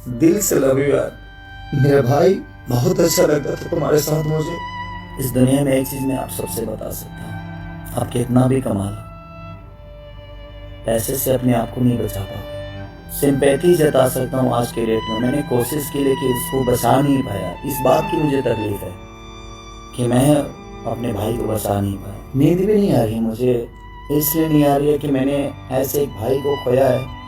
दिल से love you यार। मेरा भाई, बहुत अच्छा लगता था तुम्हारे साथ मुझे। इस दुनिया में एक चीज मैं आप सबसे बता सकता हूँ, आप कितना भी कमा लो, पैसे से अपने आप को नहीं बचा पाओगे। सिंपैथी जता सकता हूँ आज के डेट में, मैंने कोशिश की लेकिन इसको बचा नहीं पाया। इस बात की मुझे तकलीफ है कि मैं अपने भाई को बचा नहीं पाया। नींद भी नहीं आ रही मुझे, इसलिए नहीं आ रही है कि मैंने ऐसे एक भाई को खोया है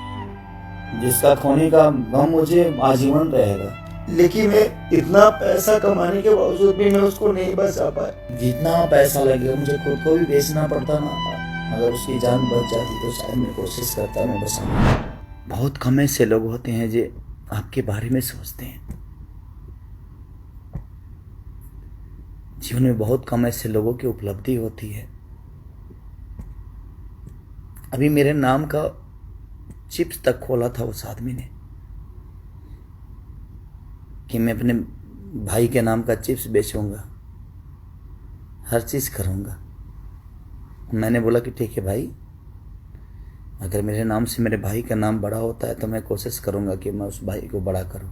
जिसका खोने का गम मुझे आजीवन रहेगा। लेकिन मैं इतना पैसा कमाने के बावजूद भी मैं उसको नहीं बचा पाया। जितना पैसा लगेगा मुझे खुद को भी बेचना पड़ता ना, अगर उसकी जान बच जाती तो शायद मैं कोशिश करता मैं बचाने। बहुत कम ऐसे लोग होते हैं जो आपके बारे में सोचते हैं। जीवन में बहुत कम ऐसे लोगों की उपलब्धि होती है। अभी मेरे नाम का चिप्स तक खोला था उस आदमी ने कि मैं अपने भाई के नाम का चिप्स बेचूंगा, हर चीज़ करूंगा। मैंने बोला कि ठीक है भाई, अगर मेरे नाम से मेरे भाई का नाम बड़ा होता है तो मैं कोशिश करूंगा कि मैं उस भाई को बड़ा करूं।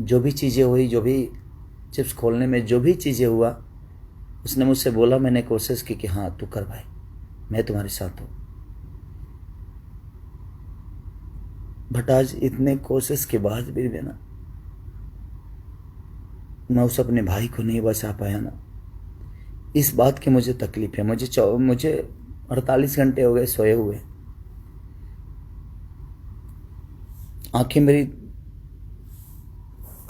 जो भी चीज़ें हुई, जो भी चिप्स खोलने में जो भी चीज़ें हुआ, उसने मुझसे बोला, मैंने कोशिश की कि हाँ तू कर भाई, मैं तुम्हारे साथ हूँ। बट आज इतने कोशिश के बाद भी ना मैं उस अपने भाई को नहीं बचा पाया ना, इस बात की मुझे तकलीफ है। मुझे 48 घंटे हो गए सोए हुए, आंखें मेरी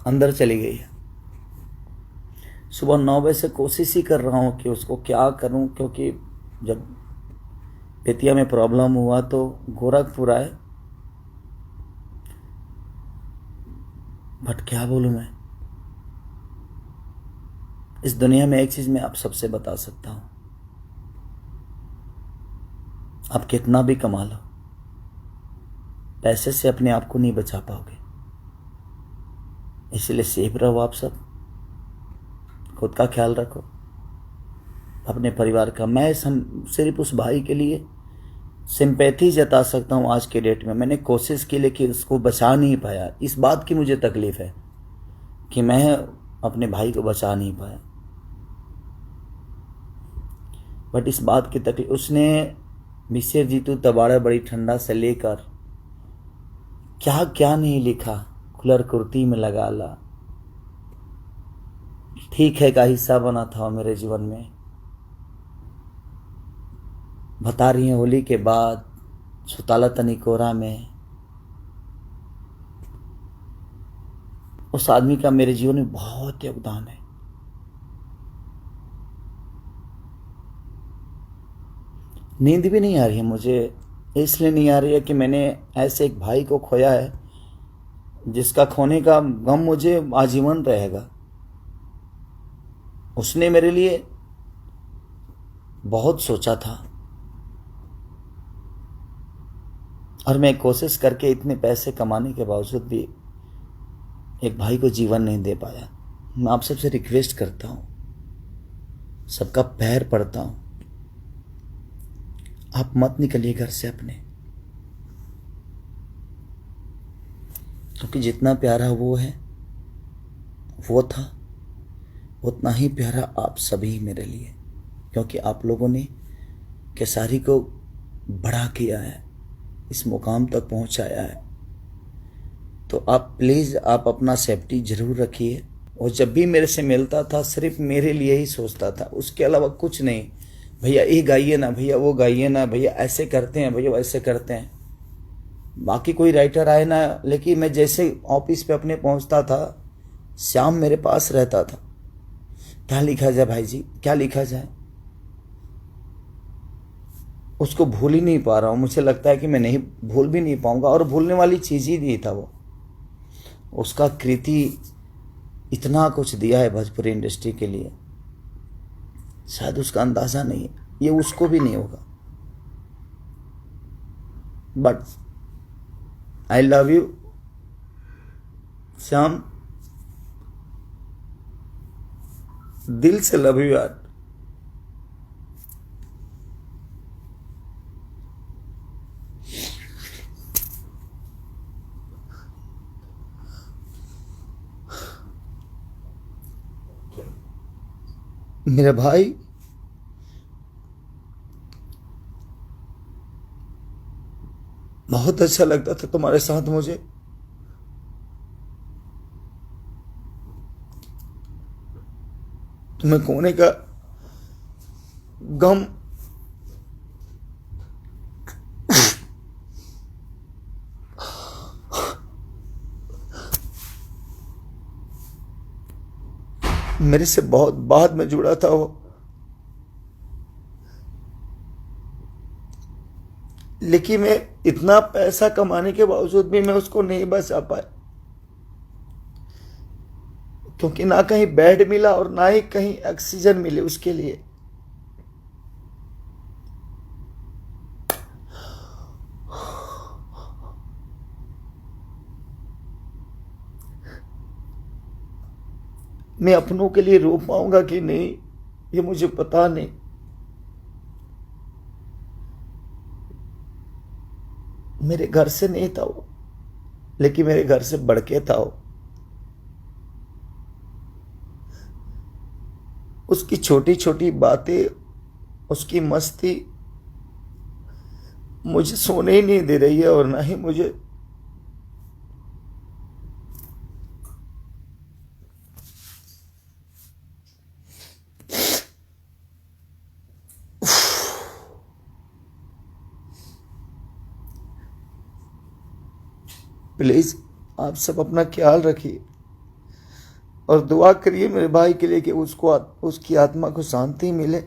अंदर चली गई है। सुबह 9 बजे से कोशिश ही कर रहा हूँ कि उसको क्या करूँ, क्योंकि जब बेतिया में प्रॉब्लम हुआ तो गोरखपुर आए। बट क्या बोलूँ मैं, इस दुनिया में एक चीज़ मैं आप सबसे बता सकता हूँ, आप कितना भी कमा लो, पैसे से अपने आप को नहीं बचा पाओगे। इसलिए सेफ रहो, आप सब खुद का ख्याल रखो, अपने परिवार का। मैं सिर्फ उस भाई के लिए सिंपैथी जता सकता हूँ आज के डेट में। मैंने कोशिश की लेकिन उसको बचा नहीं पाया। इस बात की मुझे तकलीफ है कि मैं अपने भाई को बचा नहीं पाया। बट इस बात की तकलीफ, उसने मिस्र जीतू तबाड़ा बड़ी ठंडा से लेकर क्या क्या नहीं लिखा, खुलर कुर्ती में लगा ला, ठीक है का हिस्सा बना था मेरे जीवन में। बता रही हैं होली के बाद सुताला तनी कोरा में, उस आदमी का मेरे जीवन में बहुत योगदान है। नींद भी नहीं आ रही है मुझे, इसलिए नहीं आ रही है कि मैंने ऐसे एक भाई को खोया है जिसका खोने का गम मुझे आजीवन रहेगा। उसने मेरे लिए बहुत सोचा था और मैं कोशिश करके इतने पैसे कमाने के बावजूद भी एक भाई को जीवन नहीं दे पाया। मैं आप सबसे रिक्वेस्ट करता हूँ, सबका पैर पड़ता हूँ, आप मत निकलिए घर से अपने, क्योंकि जितना प्यारा वो था उतना ही प्यारा आप सभी मेरे लिए, क्योंकि आप लोगों ने केसारी को बड़ा किया है, इस मुकाम तक पहुंचाया है। तो आप प्लीज़ आप अपना सेफ्टी ज़रूर रखिए। और जब भी मेरे से मिलता था सिर्फ मेरे लिए ही सोचता था, उसके अलावा कुछ नहीं। भैया ये गाइए ना, भैया वो गाइए ना, भैया ऐसे करते हैं, भैया वैसे करते हैं। बाकी कोई राइटर आए ना, लेकिन मैं जैसे ऑफिस पे अपने पहुंचता था, श्याम मेरे पास रहता था, क्या लिखा जाए भाई जी, क्या लिखा जाए। उसको भूल ही नहीं पा रहा हूँ। मुझे लगता है कि मैं नहीं भूल भी नहीं पाऊंगा, और भूलने वाली चीज़ ही नहीं था वो। उसका कृति इतना कुछ दिया है भोजपुरी इंडस्ट्री के लिए, शायद उसका अंदाज़ा नहीं है, ये उसको भी नहीं होगा। But I love you Shyam, दिल से लव यू यार। मेरा भाई बहुत अच्छा लगता था तुम्हारे साथ मुझे। तुम्हें खोने का गम मेरे से बहुत बाद में जुड़ा था वो, लेकिन मैं इतना पैसा कमाने के बावजूद भी मैं उसको नहीं बचा पाया, क्योंकि ना कहीं बेड मिला और ना ही कहीं ऑक्सीजन मिले उसके लिए। मैं अपनों के लिए रो पाऊंगा कि नहीं ये मुझे पता नहीं। मेरे घर से नहीं था वो, लेकिन मेरे घर से बढ़ के था वो। उसकी छोटी छोटी बातें, उसकी मस्ती मुझे सोने ही नहीं दे रही है, और ना ही मुझे प्लीज आप सब अपना ख्याल रखिए और दुआ करिए मेरे भाई के लिए कि उसको उसकी आत्मा को शांति मिले।